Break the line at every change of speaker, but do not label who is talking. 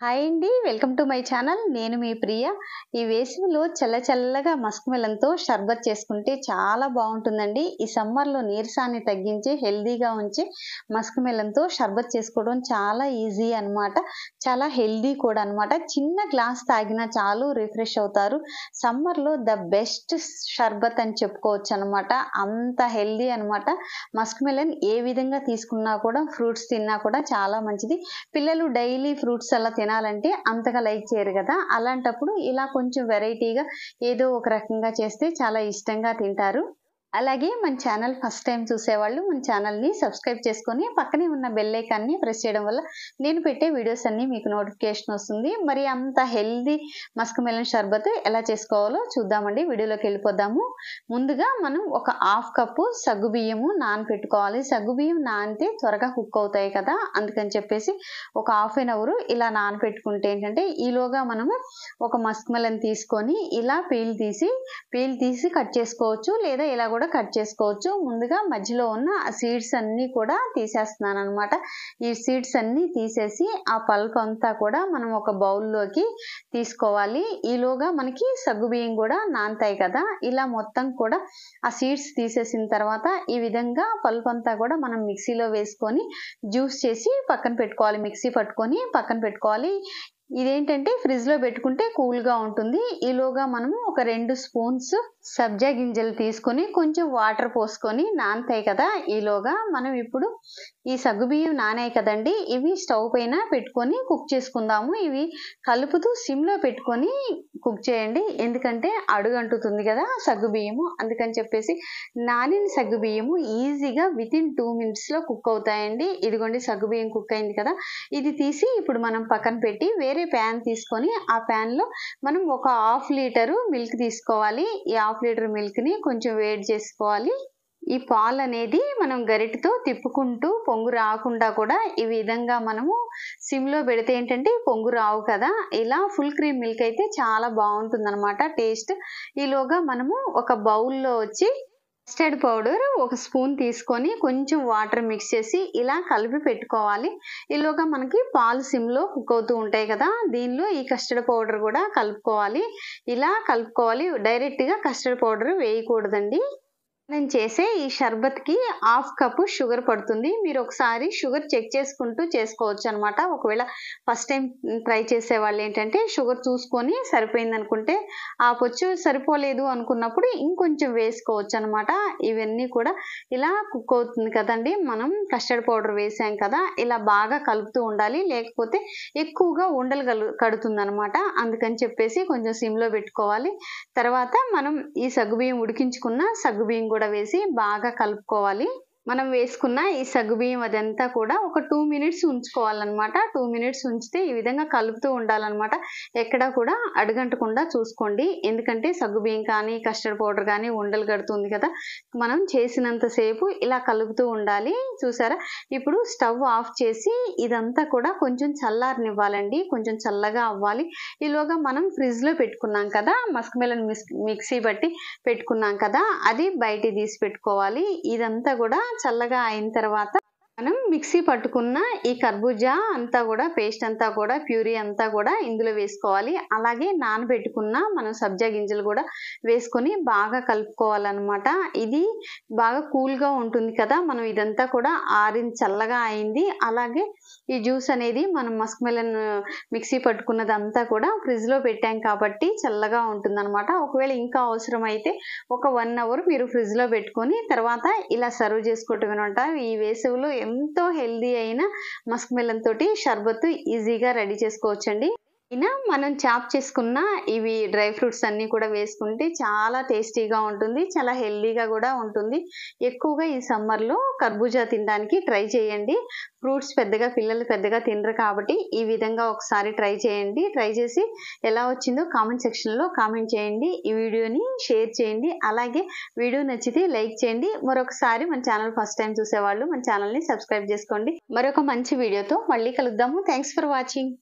Hi అండి. Welcome to my channel. నేను మీ ప్రియ. ఈ వేసవిలో చల్లగా మస్క్ మెలన్‌తో షర్బత్ చేసుకుంటే చాలా బావుంటుందండి. ఈ సమ్మర్‌లో నీరసాన్ని తగ్గించి హెల్తీగా ఉంచి మస్క్ మెలన్‌తో షర్బత్ చేసుకోవడం చాలా ఈజీ అన్నమాట. చాలా హెల్తీ కూడా అన్నమాట. చిన్న గ్లాస్ తాగినా చాలు రిఫ్రెష్ అవుతారు. సమ్మర్‌లో ద బెస్ట్ షర్బత్ అని చెప్పుకోవచ్చు అన్నమాట. అంత హెల్తీ అన్నమాట. మస్క్ మెలన్ ఏ విధంగా తీసుకున్నా కూడా ఫ్రూట్స్ తిన్నా కూడా చాలా మంచిది. పిల్లలు డైలీ ఫ్రూట్స్ అలా తినాలంటే అంతగా లైక్ చేయరు కదా! అలాంటప్పుడు ఇలా కొంచెం వెరైటీగా ఏదో ఒక రకంగా చేస్తే చాలా ఇష్టంగా తింటారు. అలాగే మన ఛానల్ ఫస్ట్ టైం చూసేవాళ్ళు మన ఛానల్‌ని సబ్స్క్రైబ్ చేసుకొని పక్కనే ఉన్న బెల్ ఐకాన్‌ని ప్రెస్ చేయడం వల్ల నేను పెట్టే వీడియోస్ అన్నీ మీకు నోటిఫికేషన్ వస్తుంది. మరి అంత హెల్తీ మస్క్ మెలన్ షర్బత్ ఎలా చేసుకోవాలో చూద్దామండి. వీడియోలోకి వెళ్ళిపోదాము. ముందుగా మనం ఒక హాఫ్ కప్పు సగ్గుబియ్యము నానబెట్టుకోవాలి. సగ్గుబియ్యం నానితే త్వరగా కుక్ అవుతాయి కదా! అందుకని చెప్పేసి ఒక హాఫ్ ఎన్ అవర్ ఇలా నానబెట్టుకుంటే ఏంటంటే ఈలోగా మనము ఒక మస్క్ మెలన్ తీసుకొని ఇలా పీల్ తీసి కట్ చేసుకోవచ్చు. లేదా ఇలా కూడా కట్ చేసుకోవచ్చు. ముందుగా మధ్యలో ఉన్న ఆ సీడ్స్ అన్నీ కూడా తీసేస్తున్నాను అనమాట. ఈ సీడ్స్ అన్నీ తీసేసి ఆ పల్ప్ అంతా కూడా మనం ఒక బౌల్లోకి తీసుకోవాలి. ఈలోగా మనకి సగ్గుబియ్యం కూడా నానతాయి కదా! ఇలా మొత్తం కూడా ఆ సీడ్స్ తీసేసిన తర్వాత ఈ విధంగా పల్ప్ అంతా కూడా మనం మిక్సీలో వేసుకొని జ్యూస్ చేసి పక్కన పెట్టుకోవాలి. మిక్సీ పట్టుకొని పక్కన పెట్టుకోవాలి. ఇదేంటంటే ఫ్రిడ్జ్‌లో పెట్టుకుంటే కూల్‌గా ఉంటుంది. ఈలోగా మనము ఒక 2 స్పూన్స్ సబ్జా గింజలు తీసుకొని కొంచెం వాటర్ పోసుకొని నానతాయి కదా! ఈలోగా మనం ఇప్పుడు ఈ సగ్గుబియ్యం నానాయి కదండీ! ఇవి స్టవ్ పైన పెట్టుకొని కుక్ చేసుకుందాము. ఇవి కలుపుతూ సిమ్‌లో పెట్టుకొని కుక్ చేయండి. ఎందుకంటే అడుగంటుతుంది కదా సగ్గుబియ్యము. అందుకని చెప్పేసి నానిన సగ్గుబియ్యము ఈజీగా వితిన్ 2 మినిట్స్‌లో కుక్ అవుతాయండి. ఇదిగోండి సగ్గుబియ్యం కుక్ అయింది కదా! ఇది తీసి ఇప్పుడు మనం పక్కన పెట్టి వేరే ప్యాన్ తీసుకొని ఆ ప్యాన్‌లో మనం ఒక హాఫ్ లీటరు మిల్క్ తీసుకోవాలి. ఈ హాఫ్ లీటర్ మిల్క్‌ని కొంచెం వేడి చేసుకోవాలి. ఈ పాలనేది మనం గరిటెతో తిప్పుకుంటూ పొంగు రాకుండా కూడా ఈ విధంగా మనము సిమ్‌లో పెడితే ఏంటంటే పొంగు రావు కదా! ఇలా ఫుల్ క్రీమ్ మిల్క్ అయితే చాలా బావుంటుందన్నమాట టేస్ట్. ఈలోగా మనము ఒక బౌల్‌లో వచ్చి కస్టర్డ్ పౌడర్ ఒక స్పూన్ తీసుకొని కొంచెం వాటర్ మిక్స్ చేసి ఇలా కలిపి పెట్టుకోవాలి. ఈలోగా మనకి పాలు సిమ్‌లో కుక్ అవుతూ ఉంటాయి కదా! దీనిలో ఈ కస్టర్డ్ పౌడర్ కూడా కలుపుకోవాలి. ఇలా కలుపుకోవాలి. డైరెక్ట్‌గా కస్టర్డ్ పౌడర్ వేయకూడదండి. నేను చేసే ఈ షర్బత్‌కి హాఫ్ కప్పు షుగర్ పడుతుంది. మీరు ఒకసారి షుగర్ చెక్ చేసుకుంటూ చేసుకోవచ్చనమాట. ఒకవేళ ఫస్ట్ టైం ట్రై చేసేవాళ్ళు ఏంటంటే షుగర్ చూసుకొని సరిపోయిందనుకుంటే ఆపొచ్చు. సరిపోలేదు అనుకున్నప్పుడు ఇంకొంచెం వేసుకోవచ్చనమాట. ఇవన్నీ కూడా ఇలా కుక్ అవుతుంది కదండీ! మనం కస్టర్డ్ పౌడర్ వేసాం కదా! ఇలా బాగా కలుపుతూ ఉండాలి. లేకపోతే ఎక్కువగా ఉండలు కడుతుందనమాట. అందుకని చెప్పేసి కొంచెం సిమ్‌లో పెట్టుకోవాలి. తర్వాత మనం ఈ సగ్గుబియ్యం ఉడికించుకున్న సగ్గుబియ్యం కూడా వేసి బాగా కలుపుకోవాలి. మనం వేసుకున్న ఈ సగ్గుబియ్యం అదంతా కూడా ఒక 2 మినిట్స్ ఉంచుకోవాలన్నమాట. 2 మినిట్స్ ఉంచితే ఈ విధంగా కలుపుతూ ఉండాలన్నమాట. ఎక్కడా కూడా అడుగంటకుండా చూసుకోండి. ఎందుకంటే సగ్గుబియ్యం కానీ, కస్టర్డ్ పౌడర్ కానీ ఉండలు కడుతుంది కదా! మనం చేసినంత సేపు ఇలా కలుపుతూ ఉండాలి. చూసారా? ఇప్పుడు స్టవ్ ఆఫ్ చేసి ఇదంతా కూడా కొంచెం చల్లారనివ్వాలండి. కొంచెం చల్లగా అవ్వాలి. ఈలోగా మనం ఫ్రిడ్జ్‌లో పెట్టుకున్నాం కదా! మస్క్ మెలన్ మిక్సీ బట్టి పెట్టుకున్నాం కదా! అది బయటికి తీసి పెట్టుకోవాలి. ఇదంతా కూడా చల్లగా అయిన తర్వాత మనం మిక్సీ పట్టుకున్న ఈ కర్బూజా అంతా కూడా పేస్ట్ అంతా కూడా ప్యూరీ అంతా కూడా ఇందులో వేసుకోవాలి. అలాగే నానబెట్టుకున్న మనం సబ్జా గింజలు కూడా వేసుకొని బాగా కలుపుకోవాలన్నమాట. ఇది బాగా కూల్‌గా ఉంటుంది కదా! మనం ఇదంతా కూడా చల్లగా అయింది. అలాగే ఈ జ్యూస్ అనేది మనం మస్క్ మెలన్ మిక్సీ పట్టుకున్నదంతా కూడా ఫ్రిడ్జ్‌లో పెట్టాం కాబట్టి చల్లగా ఉంటుందన్నమాట. ఒకవేళ ఇంకా అవసరమైతే ఒక 1 అవర్ మీరు ఫ్రిడ్జ్‌లో పెట్టుకొని తర్వాత ఇలా సర్వ్ చేసుకోవటమేనంట. ఈ వేసవిలో ఎంతో హెల్తీ అయిన మస్క్ మెలన్ తోటి షర్బత్ ఈజీగా రెడీ చేసుకోవచ్చండి. మనం చాప్ చేసుకున్న ఇవి డ్రై ఫ్రూట్స్ అన్నీ కూడా వేసుకుంటే చాలా టేస్టీగా ఉంటుంది. చాలా హెల్తీగా కూడా ఉంటుంది. ఎక్కువగా ఈ సమ్మర్‌లో కర్బూజా తినడానికి ట్రై చేయండి. ఫ్రూట్స్ పిల్లలు పెద్దగా తినరు కాబట్టి ఈ విధంగా ఒకసారి ట్రై చేయండి. ట్రై చేసి ఎలా వచ్చిందో కామెంట్ సెక్షన్‌లో కామెంట్ చేయండి. ఈ వీడియోని షేర్ చేయండి. అలాగే వీడియో నచ్చితే లైక్ చేయండి. మరొకసారి మన ఛానల్ ఫస్ట్ టైం చూసేవాళ్ళు మన ఛానల్‌ని సబ్స్క్రైబ్ చేసుకోండి. మరొక మంచి వీడియోతో మళ్ళీ కలుద్దాము. Thanks for watching.